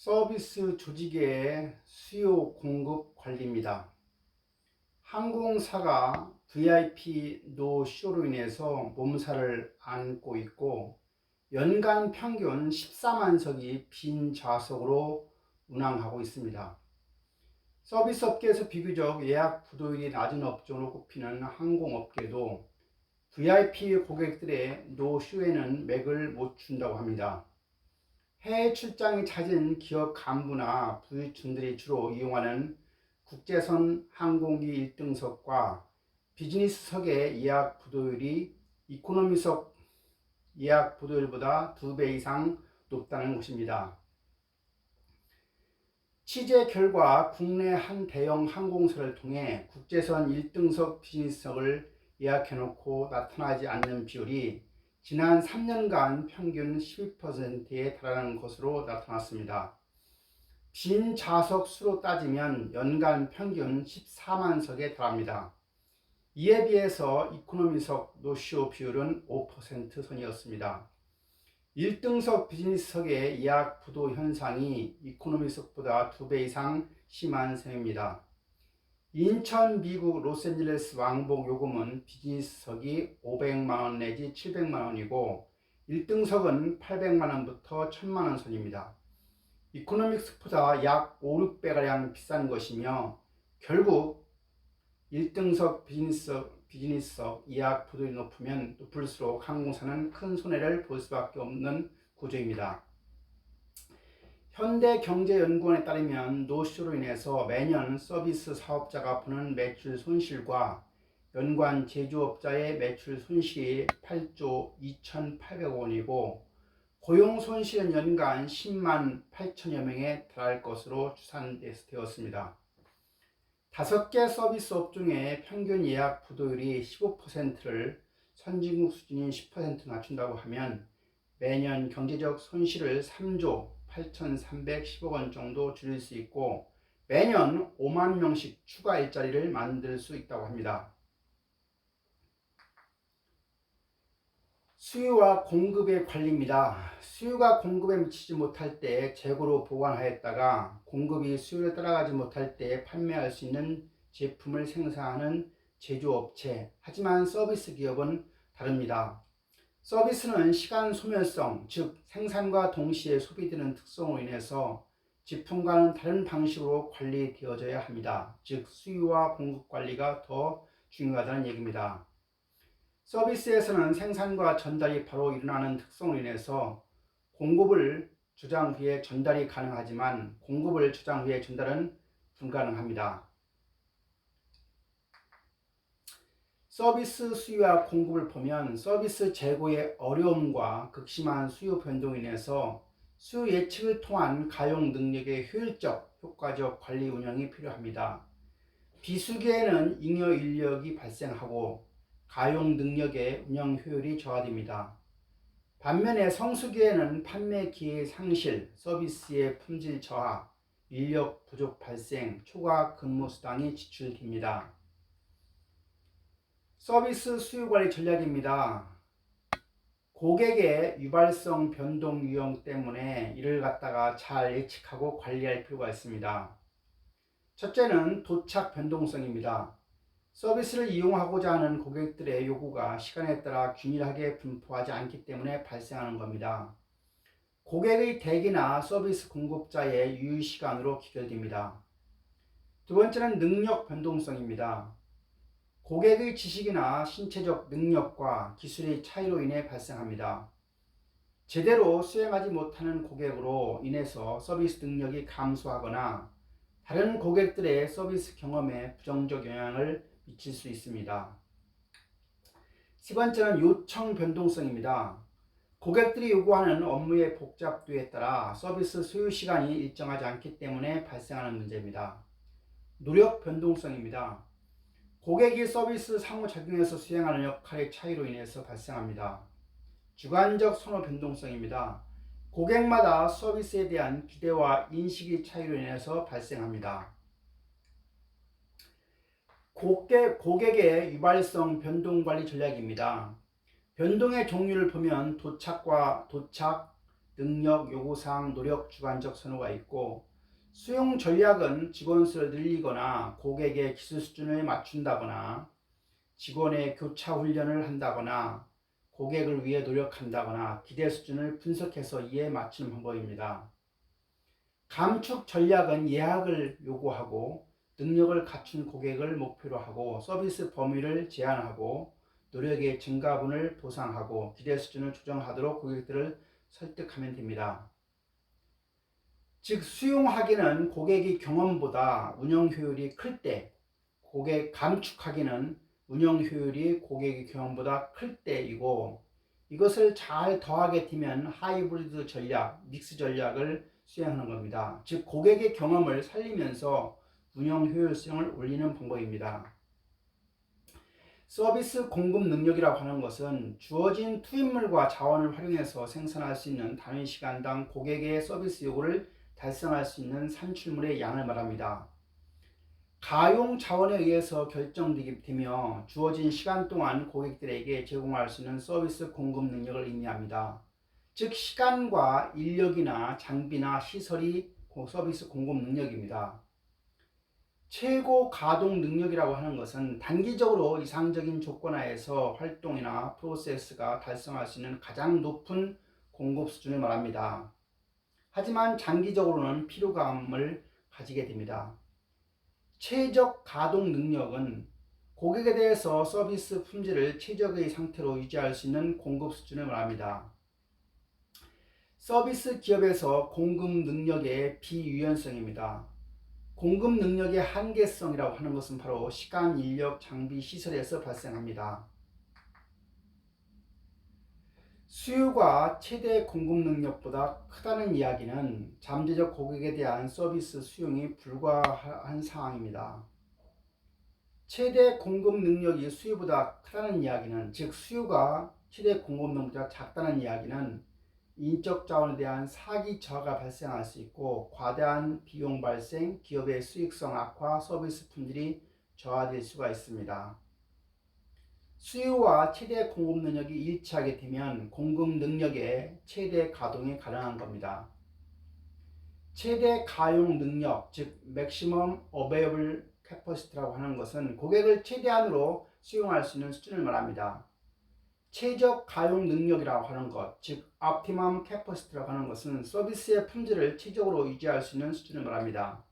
서비스 조직의 수요 공급 관리입니다. 항공사가 VIP 노쇼로 인해서 몸살을 앓고 있고 연간 평균 14만석이 빈 좌석으로 운항하고 있습니다. 서비스 업계에서 비교적 예약 부도율이 낮은 업종으로 꼽히는 항공업계도 VIP 고객들의 노쇼에는 맥을 못 준다고 합니다. 해외 출장이 잦은 기업 간부나 부유층들이 주로 이용하는 국제선 항공기 1등석과 비즈니스석의 예약 부도율이 이코노미석 예약 부도율보다 2배 이상 높다는 것입니다. 취재 결과 국내 한 대형 항공사를 통해 국제선 1등석 비즈니스석을 예약해놓고 나타나지 않는 비율이 지난 3년간 평균 12%에 달하는 것으로 나타났습니다. 빈 좌석 수로 따지면 연간 평균 14만석에 달합니다. 이에 비해서 이코노미석 노쇼 비율은 5% 선이었습니다. 1등석 비즈니스석의 예약 부도 현상이 이코노미석보다 2배 이상 심한 셈입니다. 인천, 미국, 로스앤젤레스 왕복 요금은 비즈니스석이 500만원 내지 700만원이고 1등석은 800만원부터 1000만원 선입니다. 이코노믹스보다 약 5, 6배가량 비싼 것이며 결국 1등석 비즈니스석 예약 부도율이 높을수록 항공사는 큰 손해를 볼 수밖에 없는 구조입니다. 현대경제연구원에 따르면 노쇼로 인해서 매년 서비스 사업자가 보는 매출 손실과 연관 제조업자의 매출 손실이 8조 2,800억 원이고 고용 손실은 연간 10만 8천여 명에 달할 것으로 추산되었습니다. 5개 서비스 업종의 평균 예약 부도율이 15%를 선진국 수준인 10% 낮춘다고 하면 매년 경제적 손실을 3조 8,310억 원 정도 줄일 수 있고 매년 5만 명씩 추가 일자리를 만들 수 있다고 합니다. 수요와 공급의 관리입니다. 수요가 공급에 미치지 못할 때 재고로 보관하였다가 공급이 수요를 따라가지 못할 때 판매할 수 있는 제품을 생산하는 제조업체, 하지만 서비스 기업은 다릅니다. 서비스는 시간 소멸성, 즉 생산과 동시에 소비되는 특성으로 인해서 제품과는 다른 방식으로 관리되어져야 합니다. 즉 수요와 공급 관리가 더 중요하다는 얘기입니다. 서비스에서는 생산과 전달이 바로 일어나는 특성으로 인해서 공급을 저장 후에 전달이 가능하지만 공급을 저장 후에 전달은 불가능합니다. 서비스 수요와 공급을 보면 서비스 재고의 어려움과 극심한 수요 변동으로 인해서 수요 예측을 통한 가용 능력의 효율적, 효과적 관리 운영이 필요합니다. 비수기에는 잉여 인력이 발생하고 가용 능력의 운영 효율이 저하됩니다. 반면에 성수기에는 판매 기회 상실, 서비스의 품질 저하, 인력 부족 발생, 초과 근무 수당이 지출됩니다. 서비스 수요 관리 전략입니다. 고객의 유발성 변동 유형 때문에 이를 갖다가 잘 예측하고 관리할 필요가 있습니다. 첫째는 도착 변동성입니다. 서비스를 이용하고자 하는 고객들의 요구가 시간에 따라 균일하게 분포하지 않기 때문에 발생하는 겁니다. 고객의 대기나 서비스 공급자의 유효시간으로 기결됩니다. 두 번째는 능력 변동성입니다. 고객의 지식이나 신체적 능력과 기술의 차이로 인해 발생합니다. 제대로 수행하지 못하는 고객으로 인해서 서비스 능력이 감소하거나 다른 고객들의 서비스 경험에 부정적 영향을 미칠 수 있습니다. 세 번째는 요청 변동성입니다. 고객들이 요구하는 업무의 복잡도에 따라 서비스 소요 시간이 일정하지 않기 때문에 발생하는 문제입니다. 노력 변동성입니다. 고객이 서비스 상호작용에서 수행하는 역할의 차이로 인해서 발생합니다. 주관적 선호 변동성입니다. 고객마다 서비스에 대한 기대와 인식의 차이로 인해서 발생합니다. 고객의 유발성 변동 관리 전략입니다. 변동의 종류를 보면 도착과 도착, 능력 요구사항 노력 주관적 선호가 있고, 수용 전략은 직원 수를 늘리거나 고객의 기술 수준을 맞춘다거나 직원의 교차 훈련을 한다거나 고객을 위해 노력한다거나 기대 수준을 분석해서 이에 맞추는 방법입니다. 감축 전략은 예약을 요구하고 능력을 갖춘 고객을 목표로 하고 서비스 범위를 제한하고 노력의 증가분을 보상하고 기대 수준을 조정하도록 고객들을 설득하면 됩니다. 즉 수용하기는 고객의 경험보다 운영 효율이 클 때, 고객 감축하기는 운영 효율이 고객의 경험보다 클 때이고, 이것을 잘 더하게 되면 하이브리드 전략, 믹스 전략을 수행하는 겁니다. 즉 고객의 경험을 살리면서 운영 효율성을 올리는 방법입니다. 서비스 공급 능력이라고 하는 것은 주어진 투입물과 자원을 활용해서 생산할 수 있는 단위 시간당 고객의 서비스 요구를 달성할 수 있는 산출물의 양을 말합니다. 가용 자원에 의해서 결정되며 주어진 시간 동안 고객들에게 제공할 수 있는 서비스 공급 능력을 의미합니다. 즉 시간과 인력이나 장비나 시설이 서비스 공급 능력입니다. 최고 가동 능력이라고 하는 것은 단기적으로 이상적인 조건 하에서 활동이나 프로세스가 달성할 수 있는 가장 높은 공급 수준을 말합니다. 하지만 장기적으로는 피로감을 가지게 됩니다. 최적 가동 능력은 고객에 대해서 서비스 품질을 최적의 상태로 유지할 수 있는 공급 수준을 말합니다. 서비스 기업에서 공급 능력의 비유연성입니다. 공급 능력의 한계성이라고 하는 것은 바로 시간, 인력, 장비, 시설에서 발생합니다. 수요가 최대 공급 능력보다 크다는 이야기는 잠재적 고객에 대한 서비스 수용이 불가한 상황입니다. 최대 공급 능력이 수요보다 크다는 이야기는, 즉 수요가 최대 공급 능력보다 작다는 이야기는 인적 자원에 대한 사기 저하가 발생할 수 있고 과다한 비용 발생, 기업의 수익성 악화, 서비스 품질이 저하될 수가 있습니다. 수요와 최대 공급 능력이 일치하게 되면 공급 능력의 최대 가동이 가능한 겁니다. 최대 가용 능력, 즉 Maximum Available Capacity라고 하는 것은 고객을 최대한으로 수용할 수 있는 수준을 말합니다. 최적 가용 능력이라고 하는 것, 즉 Optimum Capacity라고 하는 것은 서비스의 품질을 최적으로 유지할 수 있는 수준을 말합니다.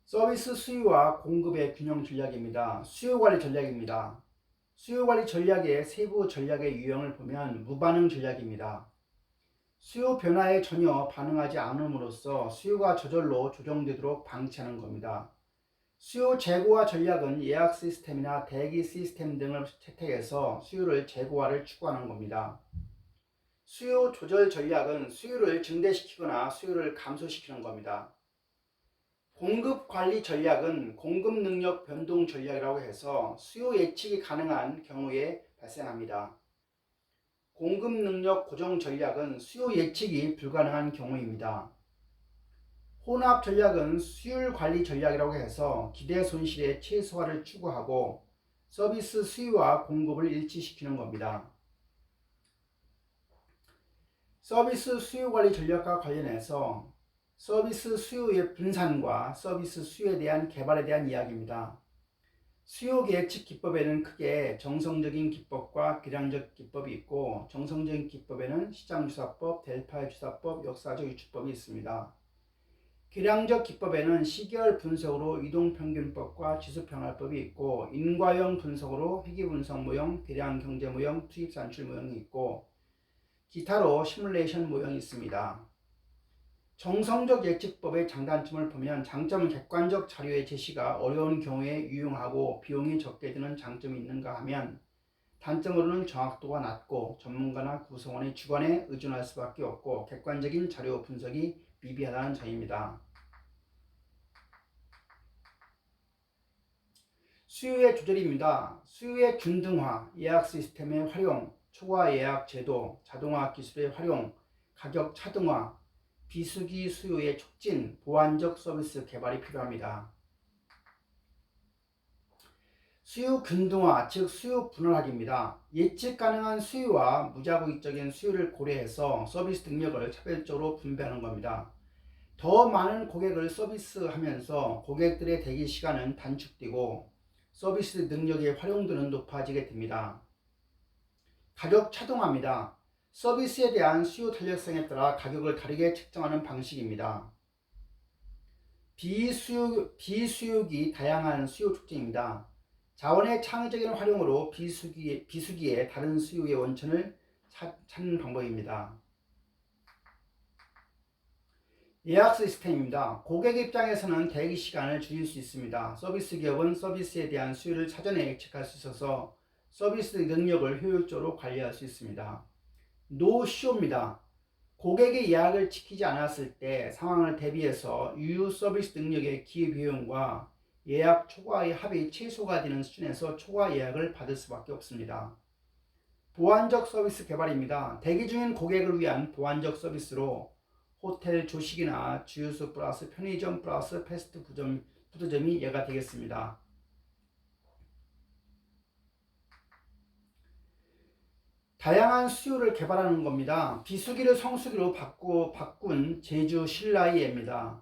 서비스 수요와 공급의 균형 전략입니다. 수요관리 전략입니다. 수요관리 전략의 세부 전략의 유형을 보면 무반응 전략입니다. 수요 변화에 전혀 반응하지 않음으로써 수요가 저절로 조정되도록 방치하는 겁니다. 수요 제고화 전략은 예약 시스템이나 대기 시스템 등을 채택해서 수요를 제고화를 추구하는 겁니다. 수요 조절 전략은 수요를 증대시키거나 수요를 감소시키는 겁니다. 공급 관리 전략은 공급 능력 변동 전략이라고 해서 수요 예측이 가능한 경우에 발생합니다. 공급 능력 고정 전략은 수요 예측이 불가능한 경우입니다. 혼합 전략은 수율 관리 전략이라고 해서 기대 손실의 최소화를 추구하고 서비스 수요와 공급을 일치시키는 겁니다. 서비스 수요 관리 전략과 관련해서 서비스 수요의 분산과 서비스 수요에 대한 개발에 대한 이야기입니다. 수요 예측 기법에는 크게 정성적인 기법과 계량적 기법이 있고, 정성적인 기법에는 시장주사법, 델파 주사법, 역사적 유추법이 있습니다. 계량적 기법에는 시계열 분석으로 이동평균법과 지수평활법이 있고, 인과형 분석으로 회계분석 모형, 대량 경제 모형, 투입산출 모형이 있고, 기타로 시뮬레이션 모형이 있습니다. 정성적 예측법의 장단점을 보면 장점은 객관적 자료의 제시가 어려운 경우에 유용하고 비용이 적게 드는 장점이 있는가 하면, 단점으로는 정확도가 낮고 전문가나 구성원의 주관에 의존할 수밖에 없고 객관적인 자료 분석이 미비하다는 점입니다. 수요의 조절입니다. 수요의 균등화, 예약 시스템의 활용, 초과 예약 제도, 자동화 기술의 활용, 가격 차등화, 비수기 수요의 촉진, 보완적 서비스 개발이 필요합니다. 수요 균등화, 즉 수요 분할하기입니다. 예측 가능한 수요와 무자국적인 수요를 고려해서 서비스 능력을 차별적으로 분배하는 겁니다. 더 많은 고객을 서비스하면서 고객들의 대기 시간은 단축되고 서비스 능력의 활용도는 높아지게 됩니다. 가격 차등화입니다. 서비스에 대한 수요 탄력성에 따라 가격을 다르게 책정하는 방식입니다. 비수요기 다양한 수요 특징입니다. 자원의 창의적인 활용으로 비수기의 다른 수요의 원천을 찾는 방법입니다. 예약 시스템입니다. 고객 입장에서는 대기 시간을 줄일 수 있습니다. 서비스 기업은 서비스에 대한 수요를 사전에 예측할 수 있어서 서비스 능력을 효율적으로 관리할 수 있습니다. 노쇼입니다. 고객의 예약을 지키지 않았을 때 상황을 대비해서 유효 서비스 능력의 기회비용과 예약 초과의 합이 최소가 되는 수준에서 초과 예약을 받을 수밖에 없습니다. 보완적 서비스 개발입니다. 대기 중인 고객을 위한 보완적 서비스로 호텔 조식이나 주유소 플러스 편의점 플러스 패스트푸드점이 예가 되겠습니다. 다양한 수요를 개발하는 겁니다. 비수기를 성수기로 바꾼 제주 신라의 예입니다.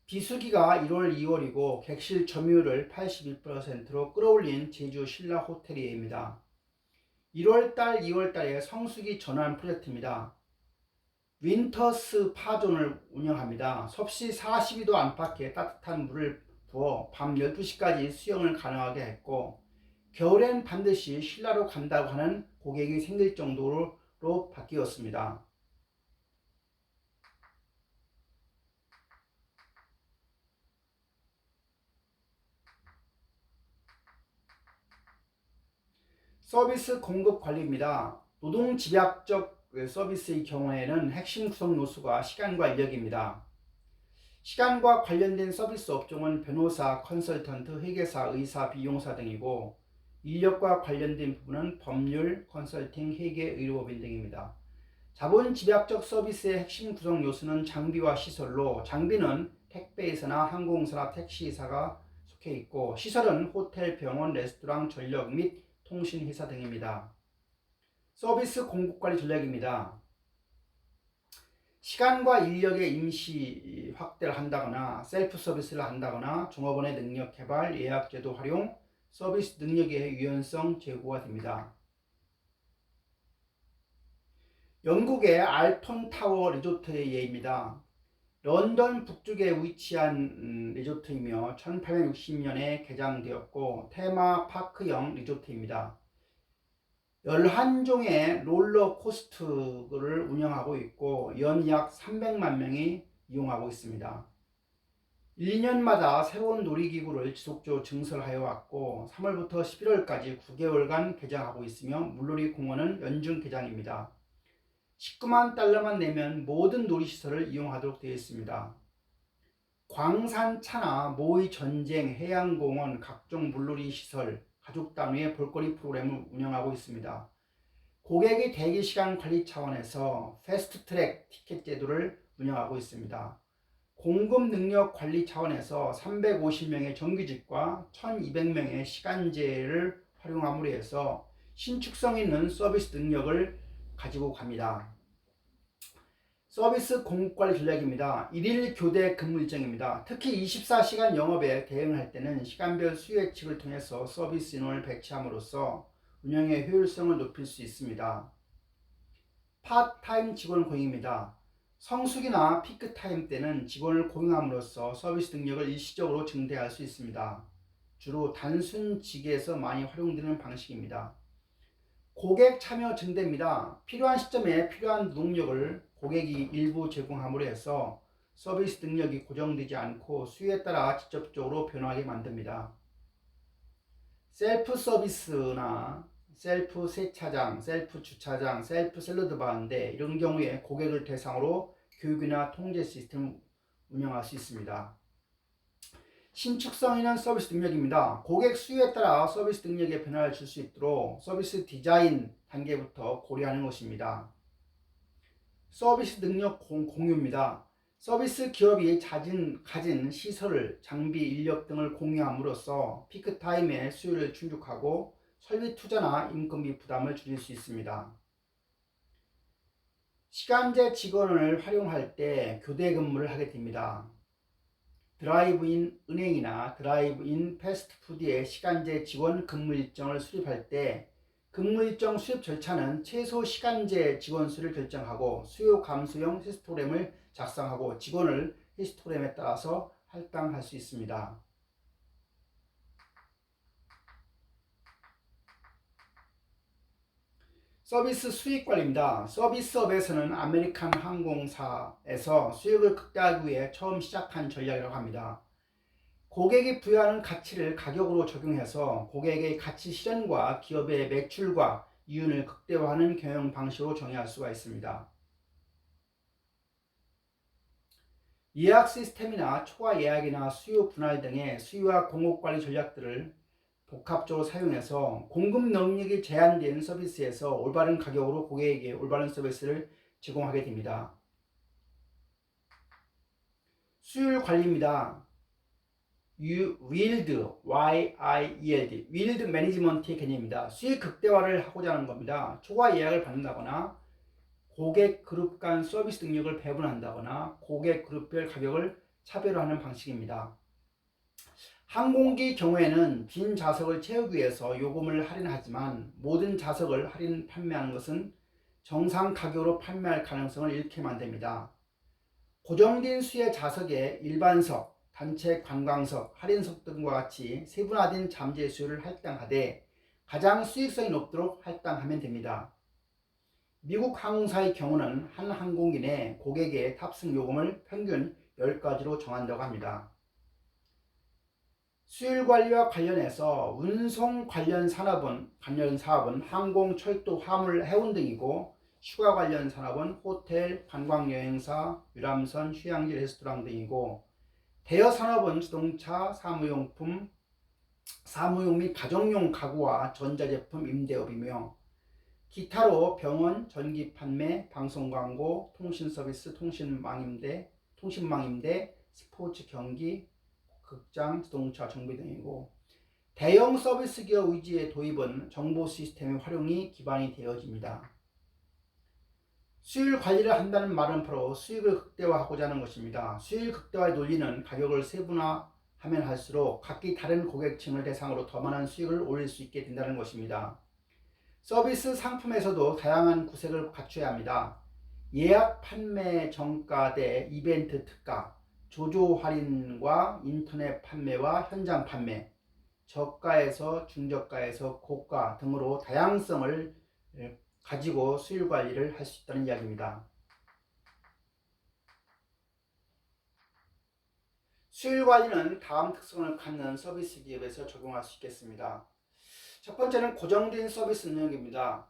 비수기가 1월, 2월이고 객실 점유율을 81%로 끌어올린 제주 신라 호텔의 예입니다. 1월달, 2월달에 성수기 전환 프로젝트입니다. 윈터스 파존을 운영합니다. 섭씨 42도 안팎에 따뜻한 물을 부어 밤 12시까지 수영을 가능하게 했고 겨울엔 반드시 신라로 간다고 하는 고객이 생길 정도로 바뀌었습니다. 서비스 공급 관리입니다. 노동 집약적 서비스의 경우에는 핵심 구성 요소가 시간과 인력입니다. 시간과 관련된 서비스 업종은 변호사, 컨설턴트, 회계사, 의사, 비용사 등이고 인력과 관련된 부분은 법률, 컨설팅, 회계, 의료법인 등입니다. 자본 집약적 서비스의 핵심 구성 요소는 장비와 시설로 장비는 택배회사나 항공사나 택시회사가 속해 있고 시설은 호텔, 병원, 레스토랑, 전력 및 통신회사 등입니다. 서비스 공급관리 전략입니다. 시간과 인력의 임시 확대를 한다거나 셀프 서비스를 한다거나 종업원의 능력 개발, 예약제도 활용, 서비스 능력의 유연성 제고가 됩니다. 영국의 알톤 타워 리조트의 예입니다. 런던 북쪽에 위치한 리조트이며 1860년에 개장되었고 테마파크형 리조트입니다. 11종의 롤러코스터를 운영하고 있고 연 약 300만 명이 이용하고 있습니다. 1년마다 새로운 놀이기구를 지속적으로 증설하여 왔고 3월부터 11월까지 9개월간 개장하고 있으며 물놀이 공원은 연중 개장입니다. 19만 달러만 내면 모든 놀이시설을 이용하도록 되어 있습니다. 광산차나 모의 전쟁, 해양공원, 각종 물놀이 시설, 가족 단위의 볼거리 프로그램을 운영하고 있습니다. 고객의 대기시간 관리 차원에서 패스트트랙 티켓 제도를 운영하고 있습니다. 공급 능력 관리 차원에서 350명의 정규직과 1200명의 시간제를 활용함으로 해서 신축성 있는 서비스 능력을 가지고 갑니다. 서비스 공급관리 전략입니다. 1일 교대 근무 일정입니다. 특히 24시간 영업에 대응할 때는 시간별 수요 예측을 통해서 서비스 인원을 배치함으로써 운영의 효율성을 높일 수 있습니다. 파트타임 직원 고용입니다. 성수기나 피크타임 때는 직원을 고용함으로써 서비스 능력을 일시적으로 증대할 수 있습니다. 주로 단순직에서 많이 활용되는 방식입니다. 고객 참여 증대입니다. 필요한 시점에 필요한 노동력을 고객이 일부 제공함으로 해서 서비스 능력이 고정되지 않고 수요에 따라 직접적으로 변화하게 만듭니다. 셀프 서비스나 셀프 세차장, 셀프 주차장, 셀프 샐러드 바인데 이런 경우에 고객을 대상으로 교육이나 통제 시스템을 운영할 수 있습니다. 신축성 있는 서비스 능력입니다. 고객 수요에 따라 서비스 능력에 변화를 줄 수 있도록 서비스 디자인 단계부터 고려하는 것입니다. 서비스 능력 공유입니다. 서비스 기업이 가진 시설, 장비, 인력 등을 공유함으로써 피크타임의 수요를 충족하고 설비 투자나 인건비 부담을 줄일 수 있습니다. 시간제 직원을 활용할 때 교대 근무를 하게 됩니다. 드라이브인 은행이나 드라이브인 패스트푸드의 시간제 직원 근무 일정을 수립할 때 근무 일정 수립 절차는 최소 시간제 직원 수를 결정하고 수요 감소형 히스토그램을 작성하고 직원을 히스토그램에 따라서 할당할 수 있습니다. 서비스 수익 관리입니다. 서비스업에서는 아메리칸 항공사에서 수익을 극대화하기 위해 처음 시작한 전략이라고 합니다. 고객이 부여하는 가치를 가격으로 적용해서 고객의 가치 실현과 기업의 매출과 이윤을 극대화하는 경영 방식으로 정의할 수가 있습니다. 예약 시스템이나 초과 예약이나 수요 분할 등의 수요와 공급 관리 전략들을 복합적으로 사용해서 공급 능력이 제한된 서비스에서 올바른 가격으로 고객에게 올바른 서비스를 제공하게 됩니다. 수율 관리입니다. Yield, Y-I-E-L-D, Yield 매니지먼트의 개념입니다. 수익 극대화를 하고자 하는 겁니다. 초과 예약을 받는다거나 고객 그룹 간 서비스 능력을 배분한다거나 고객 그룹별 가격을 차별화하는 방식입니다. 항공기 경우에는 빈 좌석을 채우기 위해서 요금을 할인하지만 모든 좌석을 할인 판매하는 것은 정상 가격으로 판매할 가능성을 잃게 만듭니다. 고정된 수의 좌석에 일반석, 단체 관광석, 할인석 등과 같이 세분화된 잠재 수요를 할당하되 가장 수익성이 높도록 할당하면 됩니다. 미국 항공사의 경우는 한 항공인의 고객의 탑승 요금을 평균 10가지로 정한다고 합니다. 수율 관리와 관련해서 운송 관련 사업은 항공, 철도, 화물, 해운 등이고 휴가 관련 산업은 호텔, 관광여행사, 유람선, 휴양지, 레스토랑 등이고 대여 산업은 자동차, 사무용품, 사무용 및 가정용 가구와 전자제품 임대업이며 기타로 병원, 전기 판매, 방송 광고, 통신 서비스, 통신망 임대, 스포츠 경기, 극장, 자동차 정비 등이고 대형 서비스 기업 위주의 도입은 정보 시스템의 활용이 기반이 되어집니다. 수익 관리를 한다는 말은 바로 수익을 극대화하고자 하는 것입니다. 수익 극대화의 논리는 가격을 세분화하면 할수록 각기 다른 고객층을 대상으로 더 많은 수익을 올릴 수 있게 된다는 것입니다. 서비스 상품에서도 다양한 구색을 갖춰야 합니다. 예약 판매 정가대 이벤트 특가, 조조 할인과 인터넷 판매와 현장 판매, 저가에서 중저가에서 고가 등으로 다양성을 가지고 수익 관리를 할 수 있다는 이야기입니다. 수익 관리는 다음 특성을 갖는 서비스 기업에서 적용할 수 있겠습니다. 첫 번째는 고정된 서비스 능력입니다.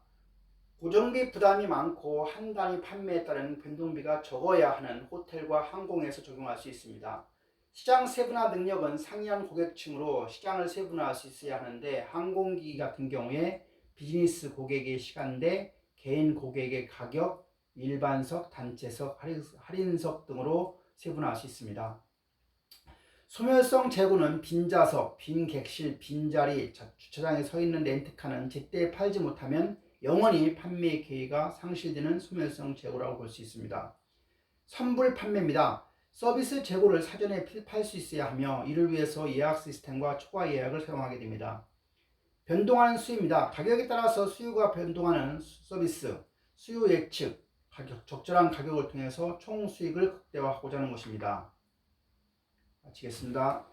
고정비 부담이 많고 한 단위 판매에 따른 변동비가 적어야 하는 호텔과 항공에서 적용할 수 있습니다. 시장 세분화 능력은 상이한 고객층으로 시장을 세분화할 수 있어야 하는데 항공기 같은 경우에 비즈니스 고객의 시간대, 개인 고객의 가격, 일반석, 단체석, 할인석 등으로 세분화할 수 있습니다. 소멸성 재고는 빈좌석, 빈객실, 빈자리, 주차장에 서 있는 렌트카는 제때 팔지 못하면 영원히 판매 기회가 상실되는 소멸성 재고라고 볼 수 있습니다. 선불 판매입니다. 서비스 재고를 사전에 필파할 수 있어야 하며 이를 위해서 예약 시스템과 초과 예약을 사용하게 됩니다. 변동하는 수요입니다. 가격에 따라서 수요가 변동하는 서비스, 수요 예측, 적절한 가격을 통해서 총 수익을 극대화하고자 하는 것입니다. 마치겠습니다.